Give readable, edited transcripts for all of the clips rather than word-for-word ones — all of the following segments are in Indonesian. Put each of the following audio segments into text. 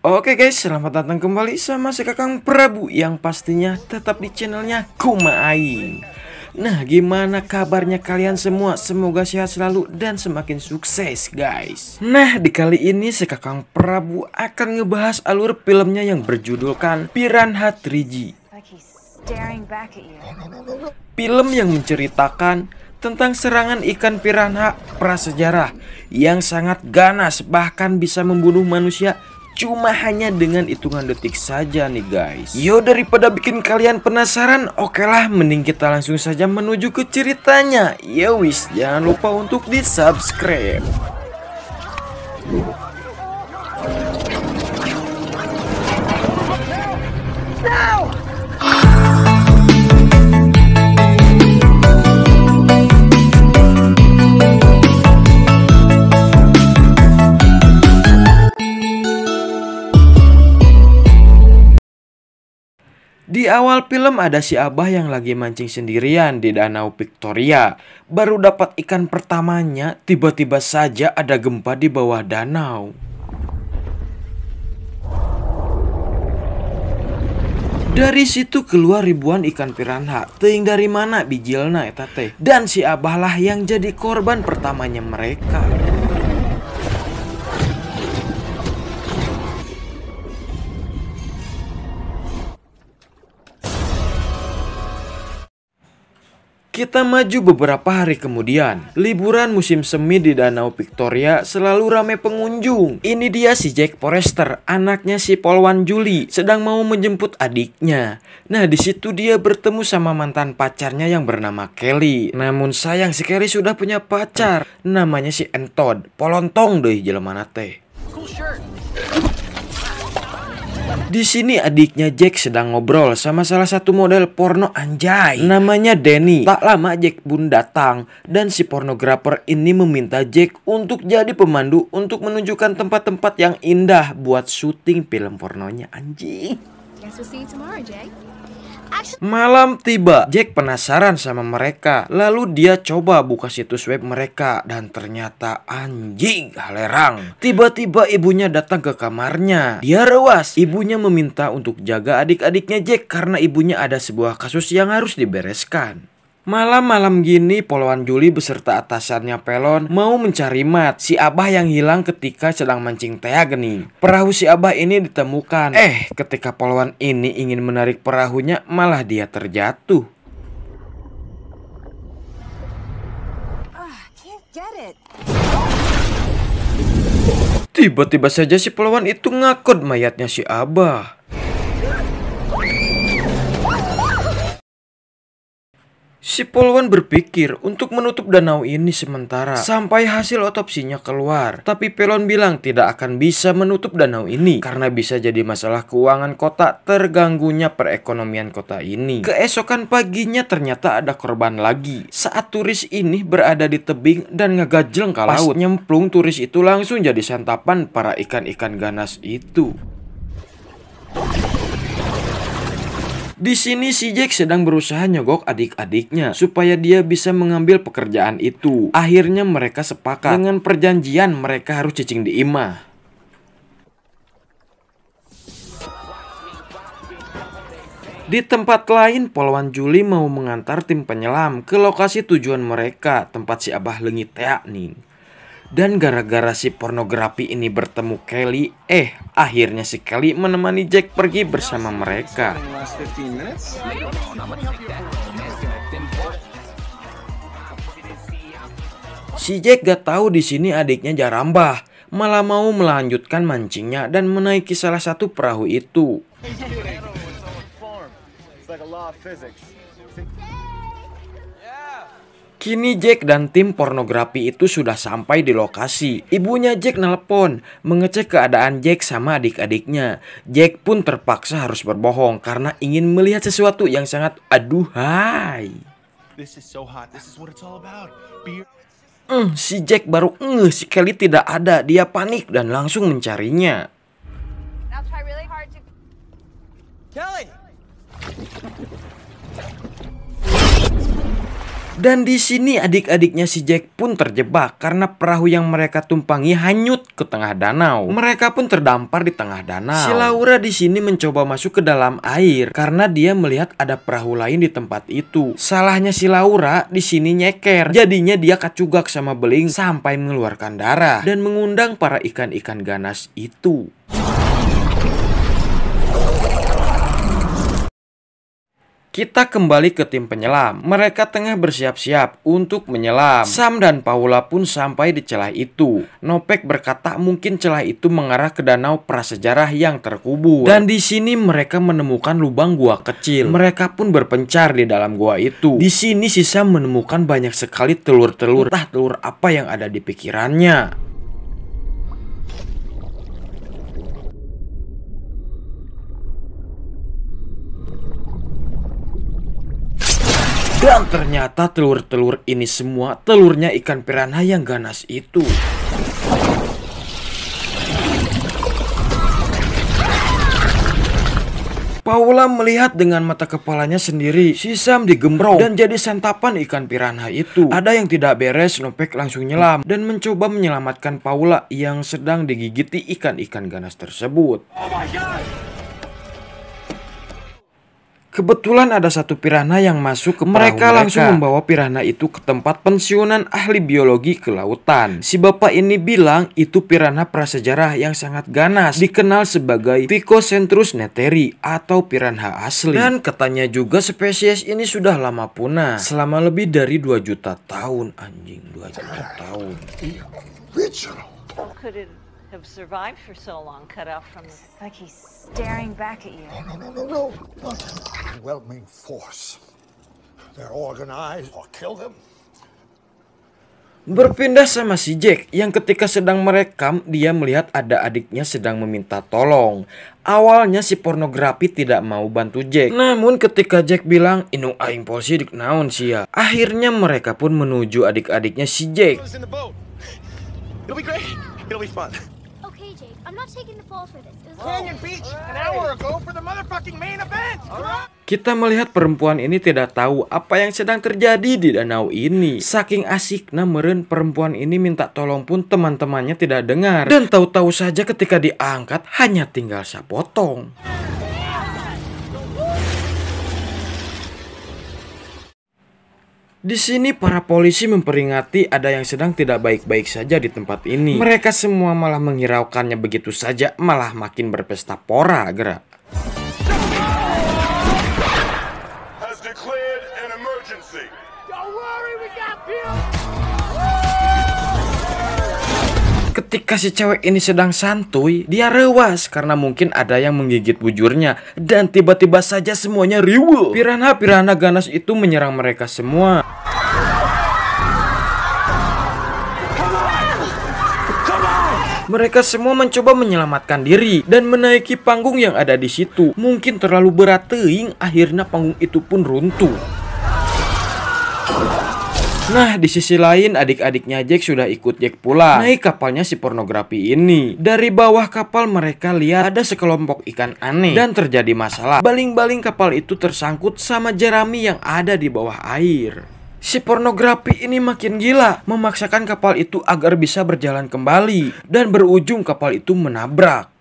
Oke guys, selamat datang kembali sama si Kakang Prabu yang pastinya tetap di channelnya Kuma Aing. Nah, gimana kabarnya kalian semua? Semoga sehat selalu dan semakin sukses guys. Nah, di kali ini si Kakang Prabu akan ngebahas alur filmnya yang berjudulkan Piranha 3G. Film yang menceritakan tentang serangan ikan piranha prasejarah yang sangat ganas, bahkan bisa membunuh manusia cuma hanya dengan hitungan detik saja nih guys. Yo, daripada bikin kalian penasaran, okelah mending kita langsung saja menuju ke ceritanya. Yo wis, jangan lupa untuk di subscribe. Di awal film ada si Abah yang lagi mancing sendirian di Danau Victoria. Baru dapat ikan pertamanya, tiba-tiba saja ada gempa di bawah danau. Dari situ keluar ribuan ikan piranha. Teuing dari mana bijilna eta teh. Dan si Abah lah yang jadi korban pertamanya mereka. Kita maju beberapa hari kemudian. Liburan musim semi di Danau Victoria selalu ramai pengunjung. Ini dia si Jack Forrester, anaknya si Polwan Julie, sedang mau menjemput adiknya. Nah, di situ dia bertemu sama mantan pacarnya yang bernama Kelly. Namun sayang si Kelly sudah punya pacar, namanya si Entod. Polontong deh jelemana teh. Di sini adiknya Jack sedang ngobrol sama salah satu model porno anjay. Namanya Danny. Tak lama Jack pun datang dan si pornografer ini meminta Jack untuk jadi pemandu untuk menunjukkan tempat-tempat yang indah buat syuting film pornonya anjing. Malam tiba, Jack penasaran sama mereka. Lalu dia coba buka situs web mereka dan ternyata anjing halerang. Tiba-tiba ibunya datang ke kamarnya. Dia rewas. Ibunya meminta untuk jaga adik-adiknya Jack karena ibunya ada sebuah kasus yang harus dibereskan. Malam-malam gini, Polwan Julie beserta atasannya Pelon mau mencari Mat, si Abah yang hilang ketika sedang mancing tea geni. Perahu si Abah ini ditemukan. Ketika Polwan ini ingin menarik perahunya, malah dia terjatuh. Tiba-tiba saja si Polwan itu ngakod mayatnya si Abah. Si Polwan berpikir untuk menutup danau ini sementara sampai hasil otopsinya keluar. Tapi Pelon bilang tidak akan bisa menutup danau ini karena bisa jadi masalah keuangan kota, terganggunya perekonomian kota ini. Keesokan paginya ternyata ada korban lagi. Saat turis ini berada di tebing dan ngegajleng ke laut, nyemplung turis itu langsung jadi santapan para ikan-ikan ganas itu. Di sini si Jack sedang berusaha nyogok adik-adiknya supaya dia bisa mengambil pekerjaan itu. Akhirnya mereka sepakat dengan perjanjian mereka harus cicing di imah. Di tempat lain, Polwan Julie mau mengantar tim penyelam ke lokasi tujuan mereka, tempat si Abah leungit tea nih. Dan gara-gara si pornografi ini bertemu Kelly, akhirnya si Kelly menemani Jack pergi bersama mereka. Si Jack gak tahu di sini adiknya Jarambah, malah mau melanjutkan mancingnya dan menaiki salah satu perahu itu. Kini Jack dan tim pornografi itu sudah sampai di lokasi. Ibunya Jack nelpon mengecek keadaan Jack sama adik-adiknya. Jack pun terpaksa harus berbohong karena ingin melihat sesuatu yang sangat aduhai. Si Jack baru si Kelly tidak ada. Dia panik dan langsung mencarinya. Kelly! Dan di sini adik-adiknya si Jack pun terjebak karena perahu yang mereka tumpangi hanyut ke tengah danau. Mereka pun terdampar di tengah danau. Si Laura di sini mencoba masuk ke dalam air karena dia melihat ada perahu lain di tempat itu. Salahnya si Laura di sini nyeker. Jadinya dia kacugak sama beling sampai mengeluarkan darah dan mengundang para ikan-ikan ganas itu. Kita kembali ke tim penyelam. Mereka tengah bersiap-siap untuk menyelam. Sam dan Paula pun sampai di celah itu. Nopek berkata mungkin celah itu mengarah ke danau prasejarah yang terkubur. Dan di sini mereka menemukan lubang gua kecil. Mereka pun berpencar di dalam gua itu. Di sini si Sam menemukan banyak sekali telur-telur. Entah telur apa yang ada di pikirannya. Dan ternyata telur-telur ini semua telurnya ikan piranha yang ganas itu. Paula melihat dengan mata kepalanya sendiri si Sam digembrong dan jadi santapan ikan piranha itu. Ada yang tidak beres, Nopek langsung nyelam dan mencoba menyelamatkan Paula yang sedang digigiti ikan-ikan ganas tersebut. Oh my God! Kebetulan ada satu piranha yang masuk ke perahu mereka. Langsung membawa piranha itu ke tempat pensiunan ahli biologi kelautan. Si bapak ini bilang itu piranha prasejarah yang sangat ganas, dikenal sebagai Picocentrus neteri atau piranha asli. Dan katanya juga spesies ini sudah lama punah selama lebih dari 2 juta tahun. Anjing, 2 juta tahun. Have survived for so long, cut off from the... Like he's staring back at you. No. Overwhelming force. They're organized. I'll kill them. Berpindah sama si Jack yang ketika sedang merekam dia melihat ada adiknya sedang meminta tolong. Awalnya si pornografi tidak mau bantu Jack. Namun ketika Jack bilang inu aing polisi dik naon sia, akhirnya mereka pun menuju adik-adiknya si Jack. It'll be great. It'll be fun. Okay, Jake. I'm not taking the fall for this. Canyon Beach an hour ago for the motherfucking main event. Kita melihat perempuan ini tidak tahu apa yang sedang terjadi di danau ini. Saking asiknya meren perempuan ini minta tolong pun teman-temannya tidak dengar. Dan tahu-tahu saja ketika diangkat hanya tinggal sepotong. Di sini para polisi memperingati ada yang sedang tidak baik-baik saja di tempat ini. Mereka semua malah menghiraukannya begitu saja, malah makin berpesta pora gerak. Ketika si cewek ini sedang santuy, dia rewas karena mungkin ada yang menggigit bujurnya. Dan tiba-tiba saja semuanya riweuh. Piranha-piranha ganas itu menyerang mereka semua. Mereka semua mencoba menyelamatkan diri dan menaiki panggung yang ada di situ. Mungkin terlalu berat teuing, akhirnya panggung itu pun runtuh. Nah, di sisi lain adik-adiknya Jack sudah ikut Jack pulang naik kapalnya si pornografi ini. Dari bawah kapal mereka lihat ada sekelompok ikan aneh dan terjadi masalah. Baling-baling kapal itu tersangkut sama jerami yang ada di bawah air. Si pornografi ini makin gila, memaksakan kapal itu agar bisa berjalan kembali dan berujung kapal itu menabrak.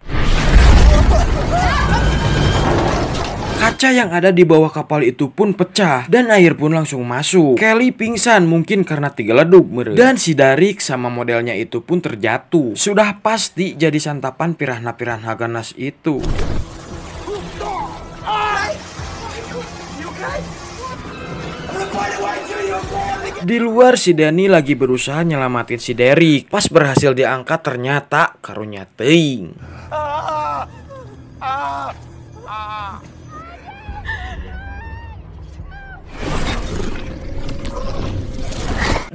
Kaca yang ada di bawah kapal itu pun pecah dan air pun langsung masuk. Kelly pingsan mungkin karena digeleduk meren. Dan si Darik sama modelnya itu pun terjatuh. Sudah pasti jadi santapan piranha-piranha ganas itu. Di luar si Danny lagi berusaha nyelamatin si Derek. Pas berhasil diangkat ternyata karunya teuing.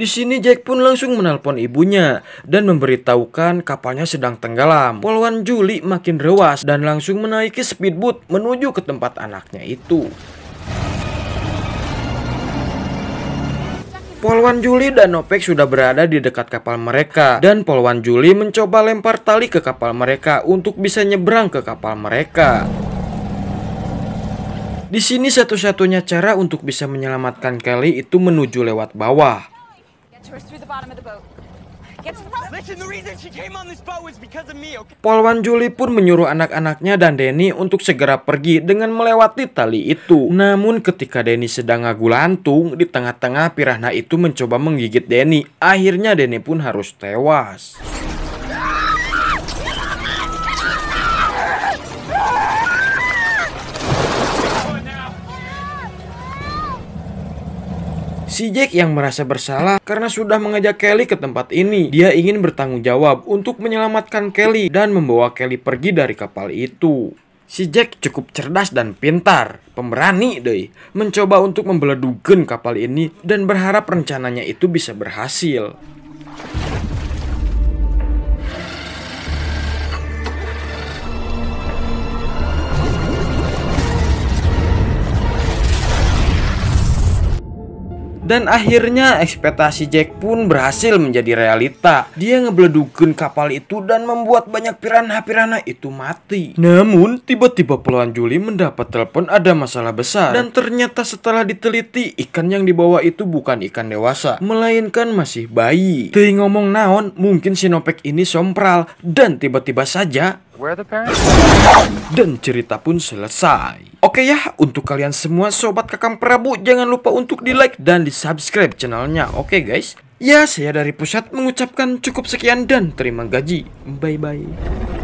Di sini Jack pun langsung menelpon ibunya dan memberitahukan kapalnya sedang tenggelam. Polwan Julie makin rewas dan langsung menaiki speedboat menuju ke tempat anaknya itu. Polwan Julie dan Nopek sudah berada di dekat kapal mereka dan Polwan Julie mencoba lempar tali ke kapal mereka untuk bisa nyebrang ke kapal mereka. Di sini satu-satunya cara untuk bisa menyelamatkan Kelly itu menuju lewat bawah. Get to her through the bottom of the boat. Get to the boat. Listen, the reason she came on this boat was because of me, okay? Polwan Julie pun menyuruh anak-anaknya dan Danny untuk segera pergi dengan melewati tali itu. Namun ketika Danny sedang ngagulantung, di tengah-tengah piranha itu mencoba menggigit Danny. Akhirnya Danny pun harus tewas. Si Jack yang merasa bersalah karena sudah mengajak Kelly ke tempat ini. Dia ingin bertanggung jawab untuk menyelamatkan Kelly dan membawa Kelly pergi dari kapal itu. Si Jack cukup cerdas dan pintar, pemberani deh, mencoba untuk membeledugan kapal ini dan berharap rencananya itu bisa berhasil. Dan akhirnya ekspektasi Jack pun berhasil menjadi realita. Dia ngebeledukin kapal itu dan membuat banyak piranha-piranha itu mati. Namun tiba-tiba Polwan Julie mendapat telepon ada masalah besar. Dan ternyata setelah diteliti, ikan yang dibawa itu bukan ikan dewasa, melainkan masih bayi. Teuing ngomong naon, mungkin si Nopek ini sompral. Dan tiba-tiba saja dan cerita pun selesai. Oke ya, untuk kalian semua Sobat Kakang Prabu, jangan lupa untuk di like dan di subscribe channelnya. Oke guys. Ya, saya dari Pusat mengucapkan cukup sekian dan terima gaji. Bye bye.